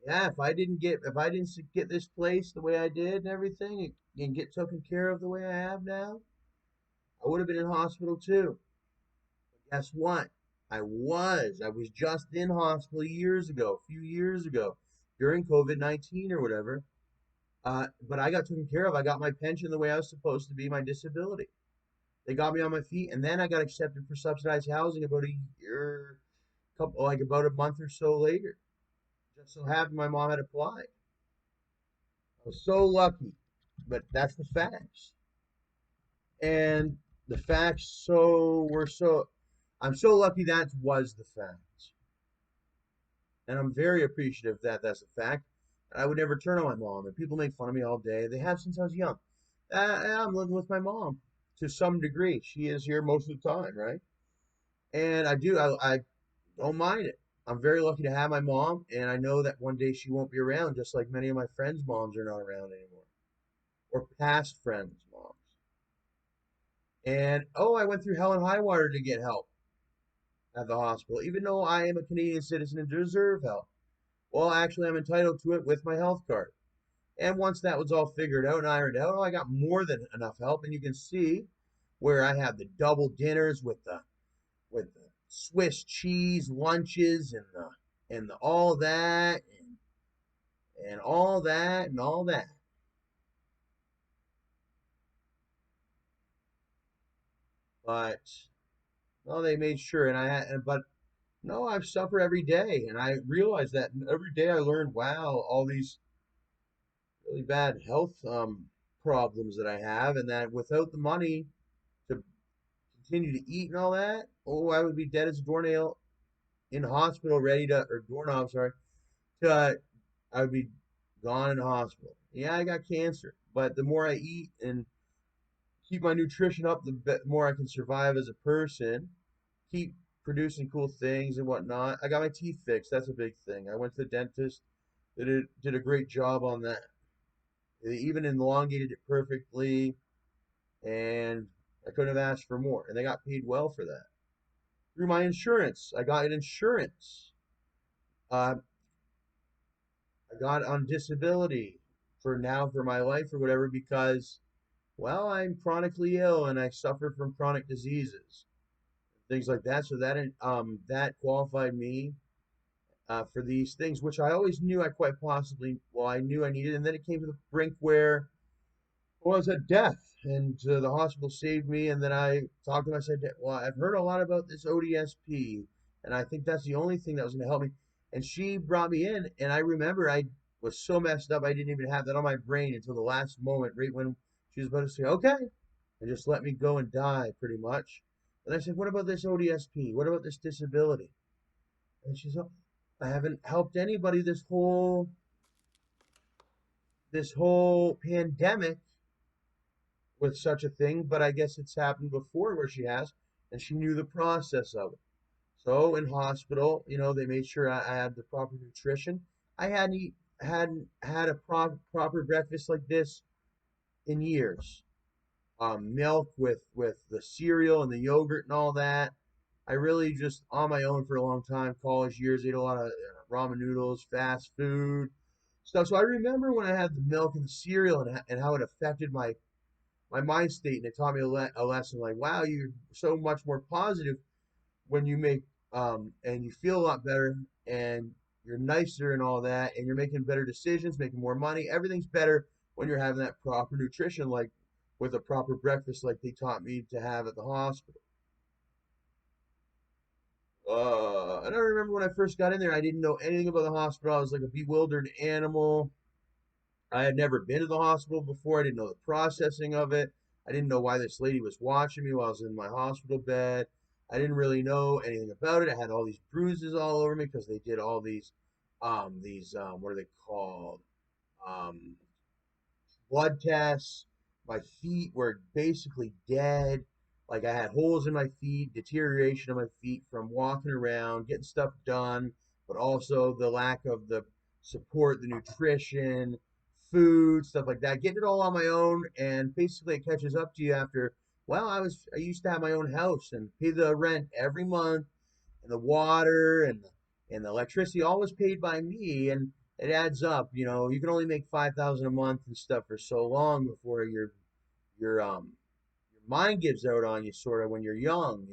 Yeah, if I didn't get this place the way I did and everything, and get taken care of the way I have now, I would have been in hospital too. But guess what? I was just in hospital years ago, a few years ago, during COVID-19 or whatever. But I got taken care of. I got my pension the way I was supposed to be, my disability. They got me on my feet, and then I got accepted for subsidized housing about a year, like about a month or so later. Just so happened my mom had applied. I was so lucky, but that's the facts. And the facts I'm so lucky that was the facts. And I'm very appreciative that that's a fact. I would never turn on my mom. And people make fun of me all day. They have since I was young. I'm living with my mom to some degree. She is here most of the time, right? And I don't mind it. I'm very lucky to have my mom, and I know that one day she won't be around, just like many of my friends' moms are not around anymore, or past friends' moms. And oh, I went through hell and high water to get help at the hospital, even though I am a Canadian citizen and deserve help. Well, actually, I'm entitled to it with my health card. And once that was all figured out and ironed out, I got more than enough help. And you can see where I have the double dinners with the Swiss cheese lunches and all that and all that and all that. But well, they made sure, and I had, but no, I suffer every day, and I realize that every day I learn, wow, all these really bad health problems that I have, and that without the money to continue to eat and all that, oh, I would be dead as a doornail in hospital, ready to, or doorknob, sorry, to, I would be gone in the hospital. Yeah, I got cancer, but the more I eat and keep my nutrition up, the more I can survive as a person. Keep producing cool things and whatnot. I got my teeth fixed. That's a big thing. I went to the dentist. They did a great job on that. They even elongated it perfectly, and I couldn't have asked for more. And they got paid well for that through my insurance. I got an insurance. Uh, I got on disability for my life or whatever because, well, I'm chronically ill and I suffer from chronic diseases, things like that. So that qualified me for these things, which I always knew I quite possibly, well, I knew I needed. And then it came to the brink where well, I was at death, and the hospital saved me. And then I talked to him. I said, well, I've heard a lot about this ODSP, and I think that's the only thing that was going to help me. And she brought me in, and I remember I was so messed up, I didn't even have that on my brain until the last moment, right when she was about to say, okay, and just let me go and die, pretty much. And I said, what about this ODSP? What about this disability? And she's, oh, I haven't helped anybody this whole pandemic with such a thing, but I guess it's happened before where she has, and she knew the process of it. So in hospital, they made sure I had the proper nutrition. I hadn't had a proper breakfast like this in years. Milk with the cereal and the yogurt and all that. I really just on my own for a long time. College years, ate a lot of ramen noodles, fast food stuff. So I remember when I had the milk and the cereal and how it affected my mind state, and it taught me a lesson like, wow, you're so much more positive when you make and you feel a lot better and you're nicer and all that, and you're making better decisions, making more money. Everything's better when you're having that proper nutrition, like with a proper breakfast, like they taught me to have at the hospital. And I remember when I first got in there, I didn't know anything about the hospital. I was like a bewildered animal. I had never been to the hospital before. I didn't know the processing of it. I didn't know why this lady was watching me while I was in my hospital bed. I didn't really know anything about it. I had all these bruises all over me because they did all these what are they called? Um, blood tests. My feet were basically dead. Like I had holes in my feet, deterioration of my feet from walking around, getting stuff done, but also the lack of the support, the nutrition, food, stuff like that. Getting it all on my own, and basically it catches up to you after. Well, I used to have my own house and pay the rent every month, and the water and the electricity all was paid by me, and it adds up. You can only make 5,000 a month and stuff for so long before your mind gives out on you sort of when you're young,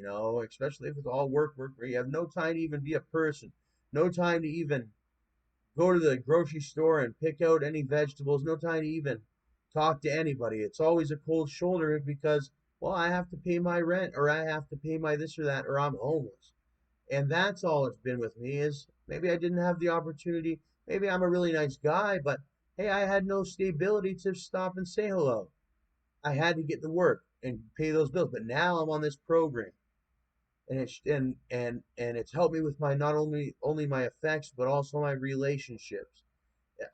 especially if it's all work, work, where you have no time to even be a person, no time to even go to the grocery store and pick out any vegetables, no time to even talk to anybody. It's always a cold shoulder because, well, I have to pay my rent or I have to pay my this or that or I'm homeless. And that's all it's been with me is maybe I didn't have the opportunity. Maybe I'm a really nice guy, but hey, I had no stability to stop and say hello. I had to get to work and pay those bills. But now I'm on this program, and it's helped me with my not only my effects, but also my relationships.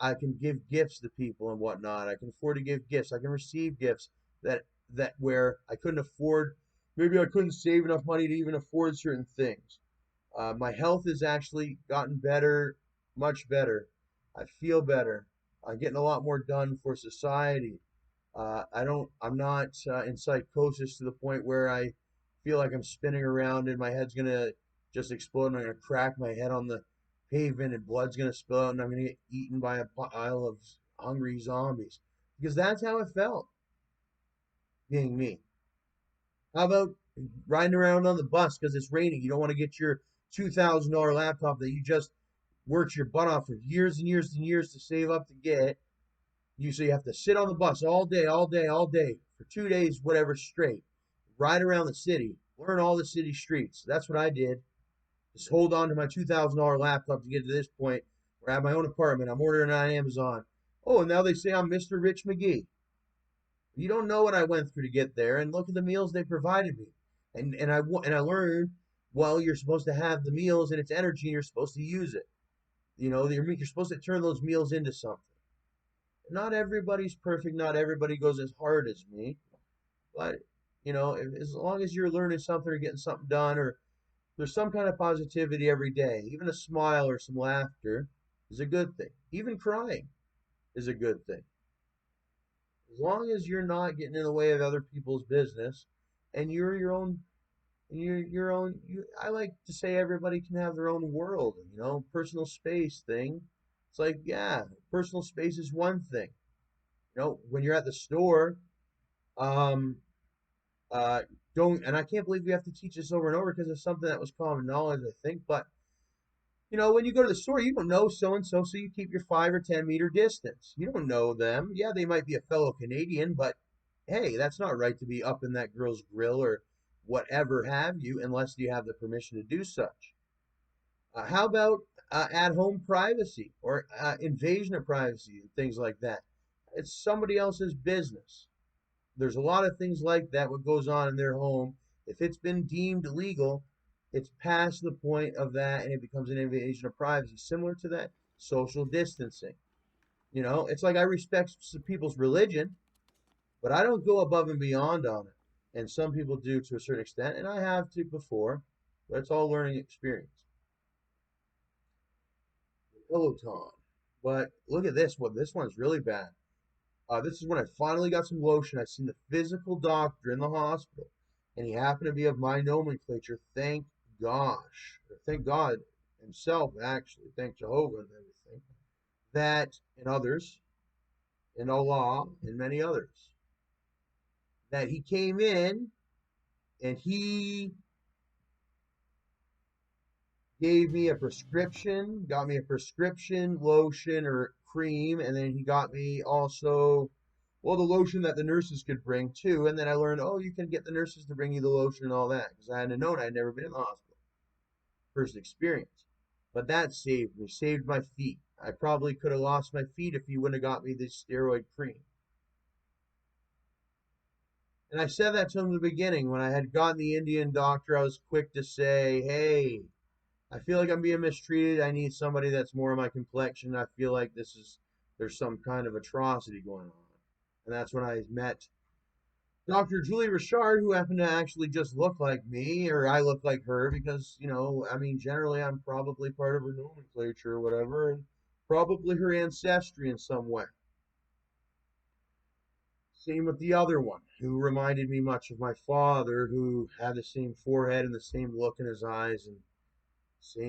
I can give gifts to people and whatnot. I can afford to give gifts. I can receive gifts that where I couldn't afford. Maybe I couldn't save enough money to even afford certain things. My health has actually gotten better, much better. I feel better. I'm getting a lot more done for society. I'm not in psychosis to the point where I feel like I'm spinning around and my head's gonna just explode and I'm gonna crack my head on the pavement and blood's gonna spill out and I'm gonna get eaten by a pile of hungry zombies. Because that's how it felt being me. How about riding around on the bus because it's raining? You don't want to get your $2,000 laptop that you just worked your butt off for years and years and years to save up to get. So you have to sit on the bus all day, all day, all day for 2 days, whatever, straight. Ride around the city, learn all the city streets. That's what I did. Just hold on to my $2,000 laptop to get to this point where I have my own apartment. I'm ordering on Amazon. Oh, and now they say I'm Mr. Rich McGee. You don't know what I went through to get there, and look at the meals they provided me. And I learned, well, you're supposed to have the meals and it's energy, and you're supposed to use it. You're supposed to turn those meals into something. Not everybody's perfect. Not everybody goes as hard as me. But, as long as you're learning something or getting something done, or there's some kind of positivity every day, even a smile or some laughter is a good thing. Even crying is a good thing. As long as you're not getting in the way of other people's business and you're your own, I like to say everybody can have their own world, personal space thing. It's like, yeah, personal space is one thing. When you're at the store, um, uh, don't, and I can't believe we have to teach this over and over because it's something that was common knowledge, I think. But when you go to the store, you don't know so and so, so you keep your 5 or 10 meter distance. You don't know them. Yeah, they might be a fellow Canadian, but hey, that's not right to be up in that girl's grill or whatever have you, unless you have the permission to do such. How about at-home privacy or invasion of privacy, things like that? It's somebody else's business. There's a lot of things like that. What goes on in their home, if it's been deemed legal, it's past the point of that, and it becomes an invasion of privacy, similar to that social distancing. It's like I respect people's religion, but I don't go above and beyond on it. And some people do to a certain extent, and I have to before, but it's all learning experience. Peloton. But look at this one. This one's really bad. This is when I finally got some lotion. I seen the physical doctor in the hospital, and he happened to be of my nomenclature. Thank gosh, or thank God himself, actually. Thank Jehovah and everything. That and others, and Allah and many others. That he came in and he gave me a prescription, got me a prescription lotion or cream, and then he got me also, well, the lotion that the nurses could bring too. And then I learned, oh, you can get the nurses to bring you the lotion and all that because I hadn't known. I had never been in the hospital. First experience. But that saved me, saved my feet. I probably could have lost my feet if he wouldn't have got me this steroid cream. And I said that to him in the beginning. When I had gotten the Indian doctor, I was quick to say, hey, I feel like I'm being mistreated. I need somebody that's more of my complexion. I feel like there's some kind of atrocity going on. And that's when I met Dr. Julie Richard, who happened to actually just look like me, or I look like her, because, I mean, generally I'm probably part of her nomenclature or whatever, and probably her ancestry in some way. Same with the other one, who reminded me much of my father, who had the same forehead and the same look in his eyes and same